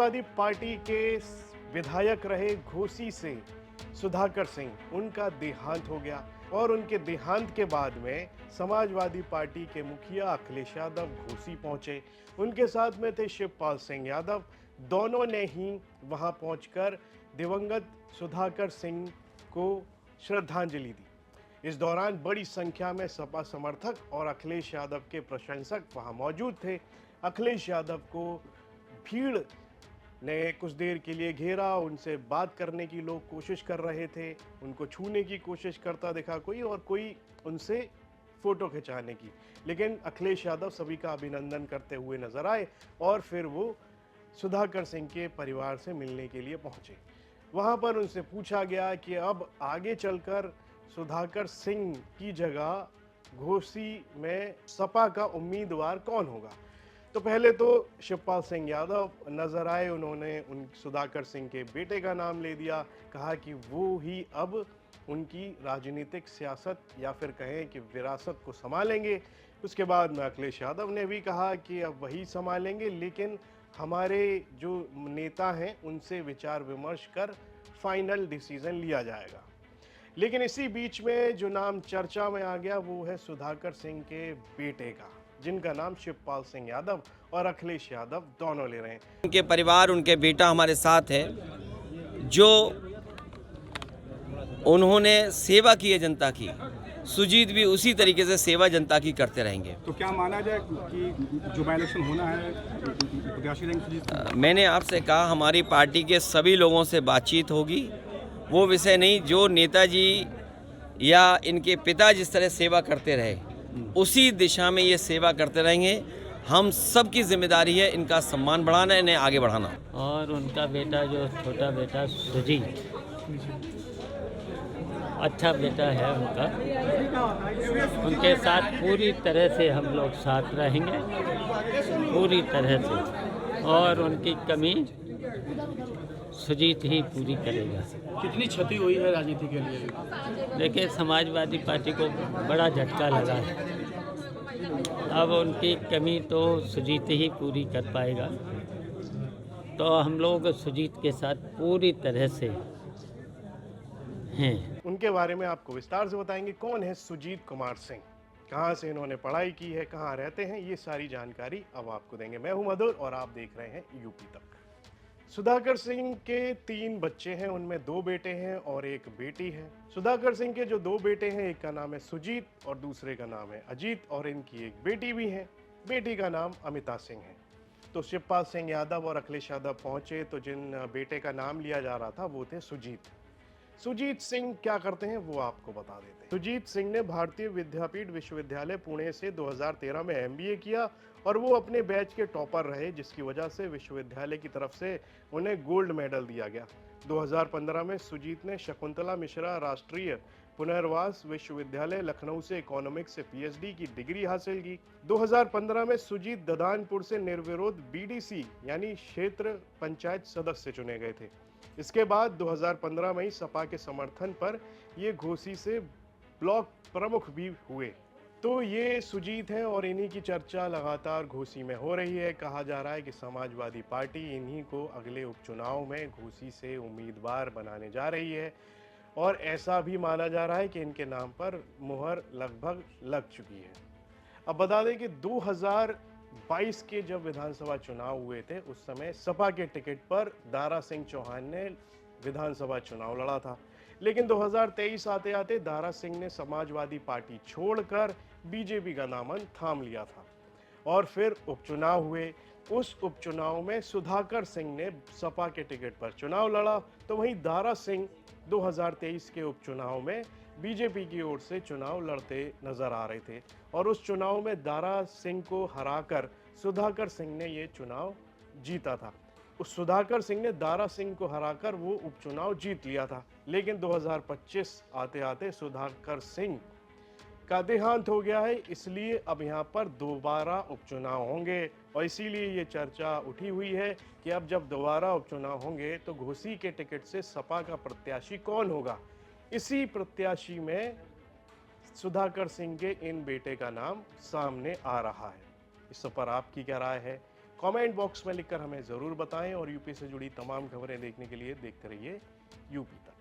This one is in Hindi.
समाजवादी पार्टी के विधायक रहे घोसी से सुधाकर सिंह, उनका देहांत हो गया और उनके देहांत के बाद में समाजवादी पार्टी के मुखिया अखिलेश यादव घोसी पहुंचे। उनके साथ में थे शिवपाल सिंह यादव। दोनों ने ही वहां पहुंचकर दिवंगत सुधाकर सिंह को श्रद्धांजलि दी। इस दौरान बड़ी संख्या में सपा समर्थक और अखिलेश यादव के प्रशंसक वहां मौजूद थे। अखिलेश यादव को भीड़ ने कुछ देर के लिए घेरा, उनसे बात करने की लोग कोशिश कर रहे थे, उनको छूने की कोशिश करता दिखा कोई, और कोई उनसे फोटो खिंचाने की, लेकिन अखिलेश यादव सभी का अभिनंदन करते हुए नजर आए और फिर वो सुधाकर सिंह के परिवार से मिलने के लिए पहुंचे। वहां पर उनसे पूछा गया कि अब आगे चलकर सुधाकर सिंह की जगह घोसी में सपा का उम्मीदवार कौन होगा। तो पहले तो शिवपाल सिंह यादव नजर आए, उन्होंने उन सुधाकर सिंह के बेटे का नाम ले दिया, कहा कि वो ही अब उनकी राजनीतिक सियासत या फिर कहें कि विरासत को संभालेंगे। उसके बाद में अखिलेश यादव ने भी कहा कि अब वही संभालेंगे, लेकिन हमारे जो नेता हैं उनसे विचार विमर्श कर फाइनल डिसीजन लिया जाएगा। लेकिन इसी बीच में जो नाम चर्चा में आ गया वो है सुधाकर सिंह के बेटे का, जिनका नाम शिवपाल सिंह यादव और अखिलेश यादव दोनों ले रहे हैं। उनके परिवार, उनके बेटा हमारे साथ है, जो उन्होंने सेवा की है जनता की। सुजीत भी उसी तरीके से सेवा जनता की करते रहेंगे। तो क्या माना जाए कि जो बाई इलेक्शन होना है प्रत्याशी रहेंगे सुजीत? मैंने आपसे कहा हमारी पार्टी के सभी लोगों से बातचीत होगी। वो विषय नहीं, जो नेताजी या इनके पिता जिस तरह सेवा करते रहे उसी दिशा में ये सेवा करते रहेंगे। हम सब की जिम्मेदारी है इनका सम्मान बढ़ाना, इन्हें आगे बढ़ाना। और उनका बेटा, जो छोटा बेटा सुजीत, अच्छा बेटा है उनका। उनके साथ पूरी तरह से हम लोग साथ रहेंगे, पूरी तरह से, और उनकी कमी सुजीत ही पूरी करेगा। कितनी क्षति हुई है राजनीति के लिए? देखिए, समाजवादी पार्टी को बड़ा झटका लगा है। अब उनकी कमी तो सुजीत ही पूरी कर पाएगा। तो हम लोग सुजीत के साथ पूरी तरह से हैं। उनके बारे में आपको विस्तार से बताएंगे। कौन है सुजीत कुमार सिंह, कहां से इन्होंने पढ़ाई की है, कहां रहते हैं, ये सारी जानकारी अब आपको देंगे। मैं हूं मधुर और आप देख रहे हैं यूपी तक। सुधाकर सिंह के 3 बच्चे हैं, उनमें 2 बेटे हैं और 1 बेटी है। सुधाकर सिंह के जो 2 बेटे हैं, एक का नाम है सुजीत और दूसरे का नाम है अजीत, और इनकी एक बेटी भी है। बेटी का नाम अमिता सिंह है। तो शिवपाल सिंह यादव और अखिलेश यादव पहुंचे तो जिन बेटे का नाम लिया जा रहा था वो थे सुजीत। सुजीत सिंह क्या करते हैं वो आपको बता देते हैं। सुजीत सिंह ने भारतीय विद्यापीठ विश्वविद्यालय पुणे से 2013 में MBA किया और वो अपने बैच के टॉपर रहे, जिसकी वजह से विश्वविद्यालय की तरफ से उन्हें गोल्ड मेडल दिया गया। 2015 में सुजीत ने शकुंतला मिश्रा राष्ट्रीय पुनर्वास विश्वविद्यालय लखनऊ से इकोनॉमिक्स से PhD की डिग्री हासिल की। 2015 में सुजीत ददानपुर से निर्विरोध BDC यानी क्षेत्र पंचायत सदस्य चुने गए थे। इसके बाद 2015 में ही सपा के समर्थन पर ये घोसी से ब्लॉक प्रमुख भी हुए। तो ये सुजीत हैं और इन्हीं की चर्चा लगातार घोसी में हो रही है। कहा जा रहा है कि समाजवादी पार्टी इन्हीं को अगले उपचुनाव में घोसी से उम्मीदवार बनाने जा रही है और ऐसा भी माना जा रहा है कि इनके नाम पर मुहर लगभग लग चुकी है। अब बता दें कि 2022 के जब विधानसभा चुनाव हुए थे उस समय सपा के टिकट पर दारा सिंह चौहान ने विधानसभा चुनाव लड़ा था, लेकिन 2023 आते आते दारा सिंह ने समाजवादी पार्टी छोड़कर बीजेपी का दामन थाम लिया था और फिर उपचुनाव हुए। उस उपचुनाव में सुधाकर सिंह ने सपा के टिकट पर चुनाव लड़ा, तो वहीं दारा सिंह 2023 के उपचुनाव में बीजेपी की ओर से चुनाव लड़ते नजर आ रहे थे और उस चुनाव में दारा सिंह को हराकर सुधाकर सिंह ने ये चुनाव जीता था। उस सुधाकर सिंह ने दारा सिंह को हराकर वो उपचुनाव जीत लिया था, लेकिन 2025 आते आते सुधाकर सिंह का देहांत हो गया है, इसलिए अब यहाँ पर दोबारा उपचुनाव होंगे और इसीलिए ये चर्चा उठी हुई है कि अब जब दोबारा उपचुनाव होंगे तो घोसी के टिकट से सपा का प्रत्याशी कौन होगा। इसी प्रत्याशी में सुधाकर सिंह के इन बेटे का नाम सामने आ रहा है। इस पर आपकी क्या राय है कमेंट बॉक्स में लिखकर हमें ज़रूर बताएं और यूपी से जुड़ी तमाम खबरें देखने के लिए देखते रहिए यूपी तक।